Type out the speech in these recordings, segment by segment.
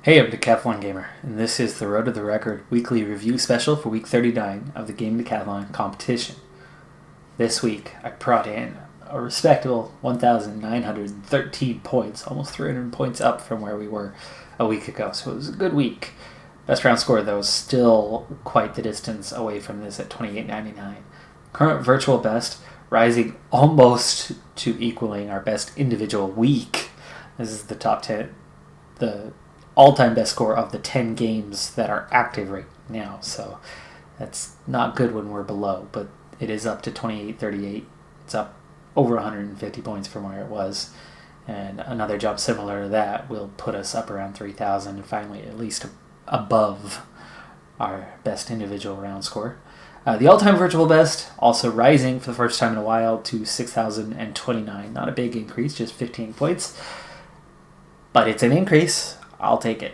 Hey, I'm Decathlon Gamer, and this is the Road to the Record weekly review special for week 39 of the Gaming Decathlon competition. This week, I brought in a respectable 1,913 points, almost 300 points up from where we were a week ago, so it was a good week. Best round score, though, is still quite the distance away from this at 28.99. Current virtual best, rising almost to equaling our best individual week. This is the top 10, the all-time best score of the 10 games that are active right now, so that's not good when we're below, but it is up to 28.38. It's up over 150 points from where it was, and another jump similar to that will put us up around 3,000 and finally at least above our best individual round score. The all-time virtual best also rising for the first time in a while to 6,029. Not a big increase, just 15 points, but it's an increase. I'll take it.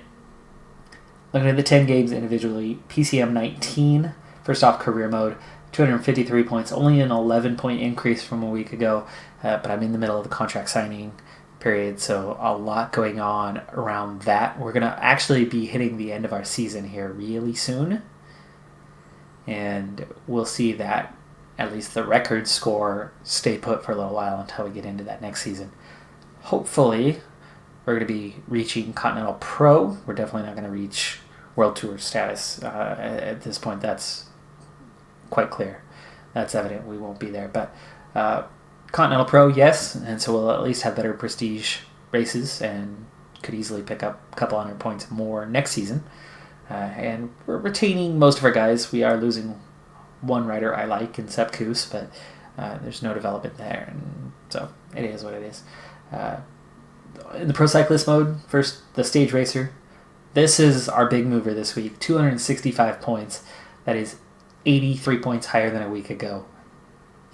Looking at the 10 games individually, PCM 19, first off career mode, 253 points, only an 11-point increase from a week ago, but I'm in the middle of the contract signing period, so a lot going on around that. We're going to actually be hitting the end of our season here really soon, and we'll see that at least the record score stay put for a little while until we get into that next season. Hopefully, we're going to be reaching Continental Pro. We're definitely not going to reach World Tour status at this point. That's quite clear. That's evident. We won't be there. But Continental Pro, yes. And so we'll at least have better prestige races and could easily pick up a couple hundred points more next season. And we're retaining most of our guys. We are losing one rider I like in Sepp Kuss, but there's no development there. And so it is what it is. In the Pro Cyclist mode, first, the Stage Racer. This is our big mover this week. 265 points. That is 83 points higher than a week ago.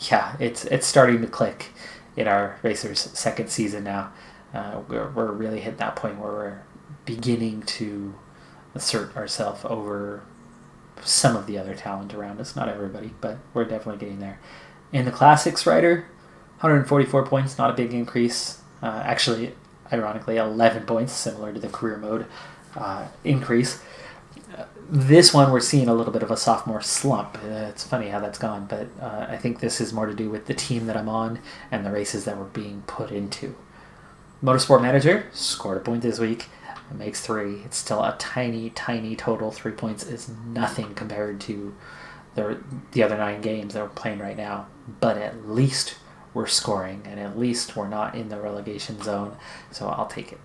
Yeah, it's starting to click in our Racer's second season now. We're really hitting that point where we're beginning to assert ourselves over some of the other talent around us. Not everybody, but we're definitely getting there. In the Classics rider, 144 points, not a big increase. Actually, ironically, 11 points, similar to the career mode increase. This one, we're seeing a little bit of a sophomore slump. It's funny how that's gone, but I think this is more to do with the team that I'm on and the races that we're being put into. Motorsport Manager scored a point this week. It makes 3. It's still a tiny, tiny total. 3 points is nothing compared to the other 9 games that we're playing right now, but at least we're scoring, and at least we're not in the relegation zone, so I'll take it.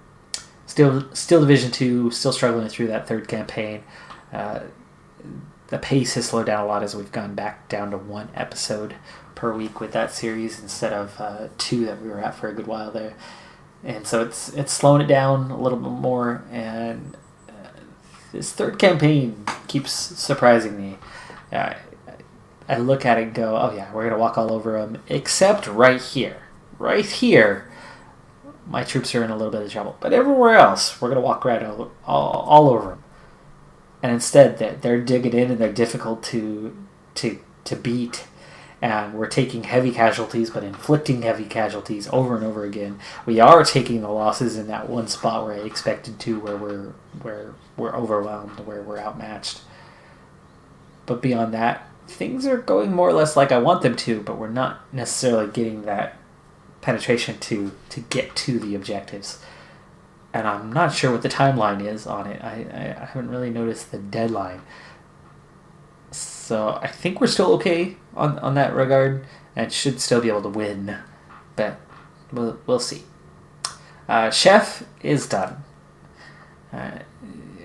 Still Division 2, still struggling through that third campaign. The pace has slowed down a lot as we've gone back down to 1 episode per week with that series instead of 2 that we were at for a good while there. And so it's slowing it down a little bit more, and this third campaign keeps surprising me. I look at it and go, oh yeah, we're going to walk all over them, except right here. Right here, my troops are in a little bit of trouble. But everywhere else, we're going to walk right all over them. And instead, they're digging in and they're difficult to beat. And we're taking heavy casualties, but inflicting heavy casualties over and over again. We are taking the losses in that one spot where I expected to, where we're overwhelmed, where we're outmatched. But beyond that, things are going more or less like I want them to, but we're not necessarily getting that penetration to get to the objectives. And I'm not sure what the timeline is on it. I haven't really noticed the deadline. So I think we're still okay on that regard and should still be able to win, but we'll see. Chef is done.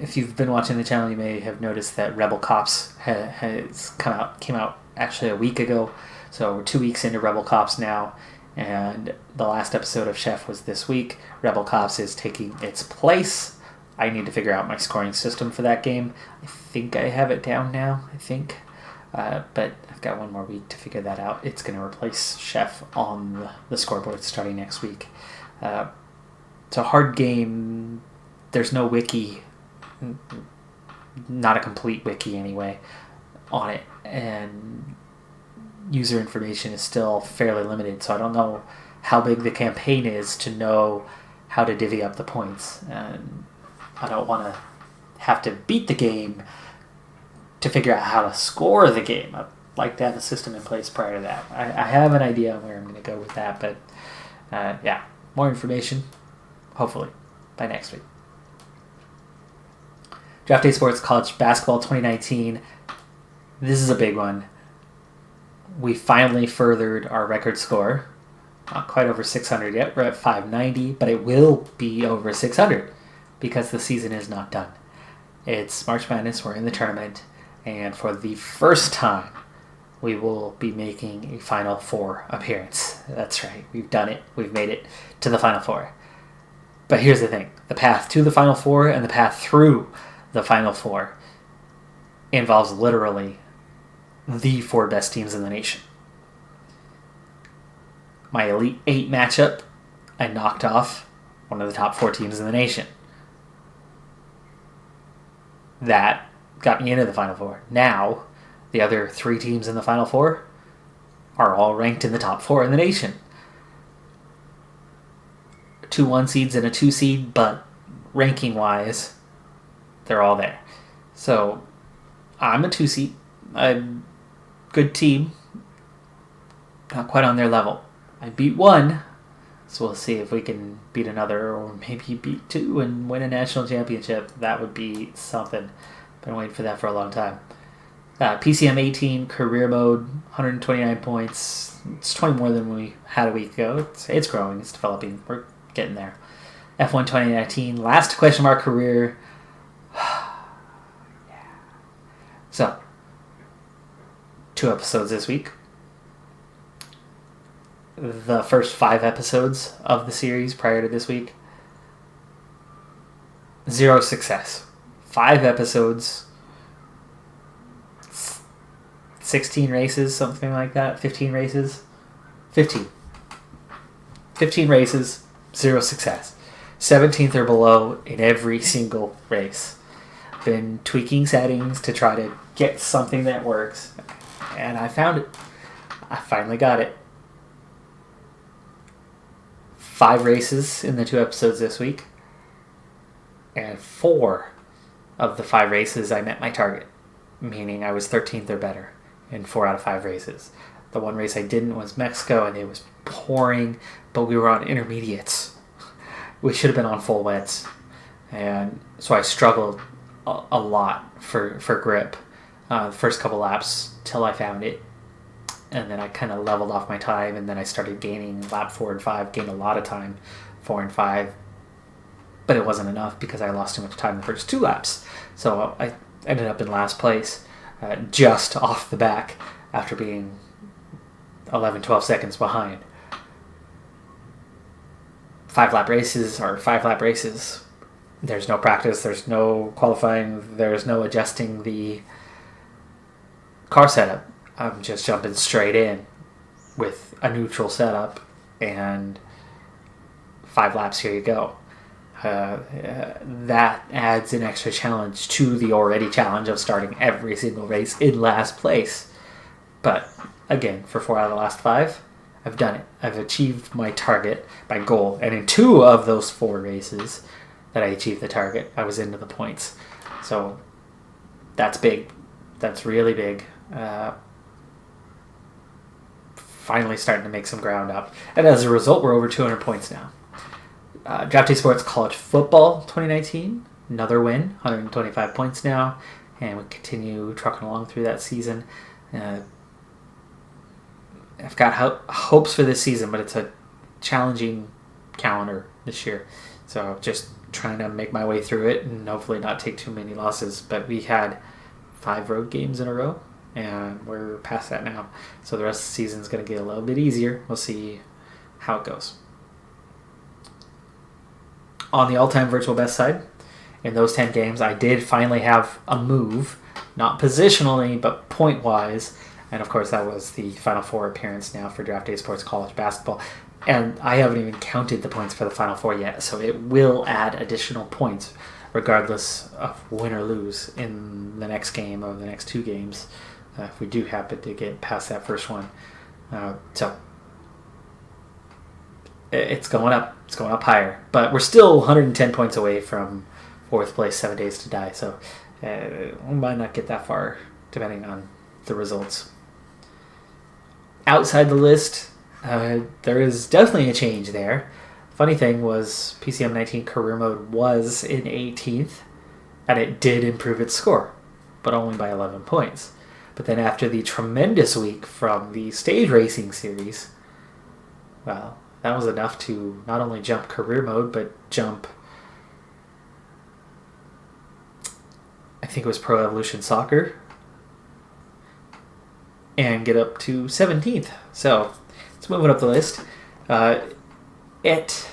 If you've been watching the channel, you may have noticed that Rebel Cops came out actually a week ago. So we're 2 weeks into Rebel Cops now, and the last episode of Chef was this week. Rebel Cops is taking its place. I need to figure out my scoring system for that game. I think I have it down now, but I've got 1 more week to figure that out. It's going to replace Chef on the scoreboard starting next week. It's a hard game. There's no wiki. Not a complete wiki anyway on it, and user information is still fairly limited, so I don't know how big the campaign is to know how to divvy up the points. And I don't want to have to beat the game to figure out how to score the game. I'd like to have a system in place prior to that. I have an idea on where I'm going to go with that, but yeah, more information, hopefully, by next week. Draft Day Sports College Basketball 2019. This is a big one. We finally furthered our record score. Not quite over 600 yet. We're at 590, but it will be over 600 because the season is not done. It's March Madness. We're in the tournament. And for the first time, we will be making a Final Four appearance. That's right. We've done it. We've made it to the Final Four. But here's the thing. The path to the Final Four and the path through the Final Four involves literally the 4 best teams in the nation. My Elite 8 matchup, I knocked off one of the top 4 teams in the nation. That got me into the Final Four. Now, the other 3 teams in the Final Four are all ranked in the top 4 in the nation. 2 1 seeds and a 2 seed, but ranking-wise, they're all there. So, I'm a 2 seed. A good team. Not quite on their level. I beat 1, so we'll see if we can beat another, or maybe beat 2 and win a national championship. That would be something. Been waiting for that for a long time. PCM 18, career mode, 129 points. It's 20 more than we had a week ago. It's growing. It's developing. We're getting there. F1 2019, last question mark career. Yeah. So, 2 episodes this week. The first 5 episodes of the series prior to this week, 0 success. 5 episodes, 16 races, something like that. 15 races. 15 races, 0 success. 17th or below in every single race. Been tweaking settings to try to get something that works, and I found it. I finally got it. 5 races in the 2 episodes this week, and 4 of the 5 races I met my target, meaning I was 13th or better in 4 out of 5 races. The one race I didn't was Mexico, and it was pouring, but we were on intermediates. We should have been on full wets, and so I struggled a lot for grip the first couple laps till I found it. And then I kind of leveled off my time, and then I started gaining lap 4 and 5, gained a lot of time 4 and 5, but it wasn't enough because I lost too much time in the first 2 laps. So I ended up in last place just off the back after being 11, 12 seconds behind. 5-lap races are 5-lap races. There's no practice, there's no qualifying, there's no adjusting the car setup. I'm just jumping straight in with a neutral setup, and 5 laps, here you go. That adds an extra challenge to the already challenge of starting every single race in last place. But again, for 4 out of the last 5, I've done it. I've achieved my target, my goal, and in 2 of those 4 races that I achieved the target, I was into the points. So that's big. That's really big. Finally starting to make some ground up. And as a result, we're over 200 points now. Draft Day Sports College Football 2019, another win, 125 points now, and we continue trucking along through that season. I've got hopes for this season, but it's a challenging calendar this year. So just trying to make my way through it and hopefully not take too many losses. But we had 5 road games in a row, and we're past that now. So the rest of the season is going to get a little bit easier. We'll see how it goes. On the all-time virtual best side, in those 10 games, I did finally have a move, not positionally, but point-wise. And, of course, that was the Final Four appearance now for Draft Day Sports College Basketball. And I haven't even counted the points for the Final Four yet, so it will add additional points regardless of win or lose in the next game or the next 2 games if we do happen to get past that first one. So it's going up. It's going up higher. But we're still 110 points away from 4th place, 7 Days to Die. So we might not get that far depending on the results. Outside the list, there is definitely a change there. Funny thing was PCM 19 career mode was in 18th, and it did improve its score, but only by 11 points. But then after the tremendous week from the stage racing series, well, that was enough to not only jump career mode, but jump, I think it was Pro Evolution Soccer, and get up to 17th. So it's moving up the list. It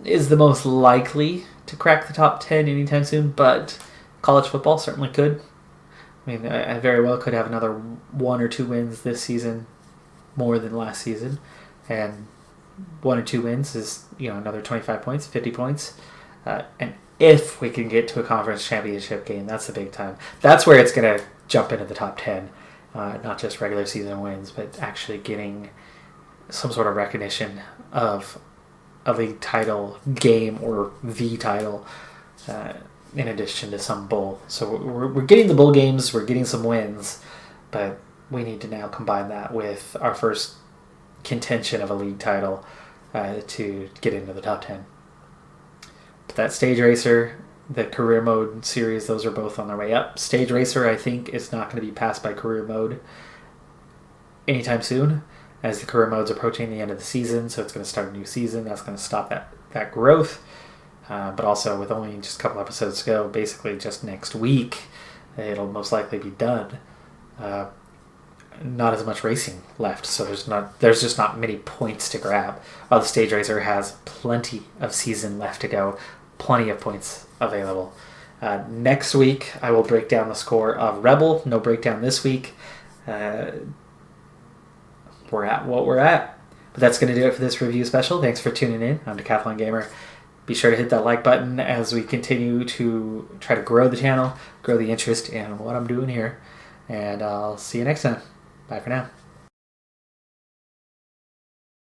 is the most likely to crack the top 10 anytime soon, but college football certainly could. I mean, I very well could have another 1 or 2 wins this season, more than last season, and 1 or 2 wins is another 25 points, 50 points, and if we can get to a conference championship game, that's the big time. That's where it's going to jump into the top 10, not just regular season wins, but actually getting some sort of recognition of a league title game or the title, in addition to some bowl. So we're getting the bowl games, we're getting some wins, but we need to now combine that with our first contention of a league title to get into the top 10. But that Stage Racer, the career mode series, those are both on their way up. Stage Racer, I think, is not going to be passed by career mode anytime soon, as the career mode's approaching the end of the season, so it's going to start a new season. That's going to stop that growth. But also, with only just a couple episodes to go, basically just next week, it'll most likely be done. Not as much racing left, so there's just not many points to grab. While the Stage Racer has plenty of season left to go, plenty of points available. Next week, I will break down the score of Rebel. No breakdown this week. We're at what we're at. But that's going to do it for this review special. Thanks for tuning in. I'm Decathlon Gamer. Be sure to hit that like button as we continue to try to grow the channel, grow the interest in what I'm doing here. And I'll see you next time. Bye for now.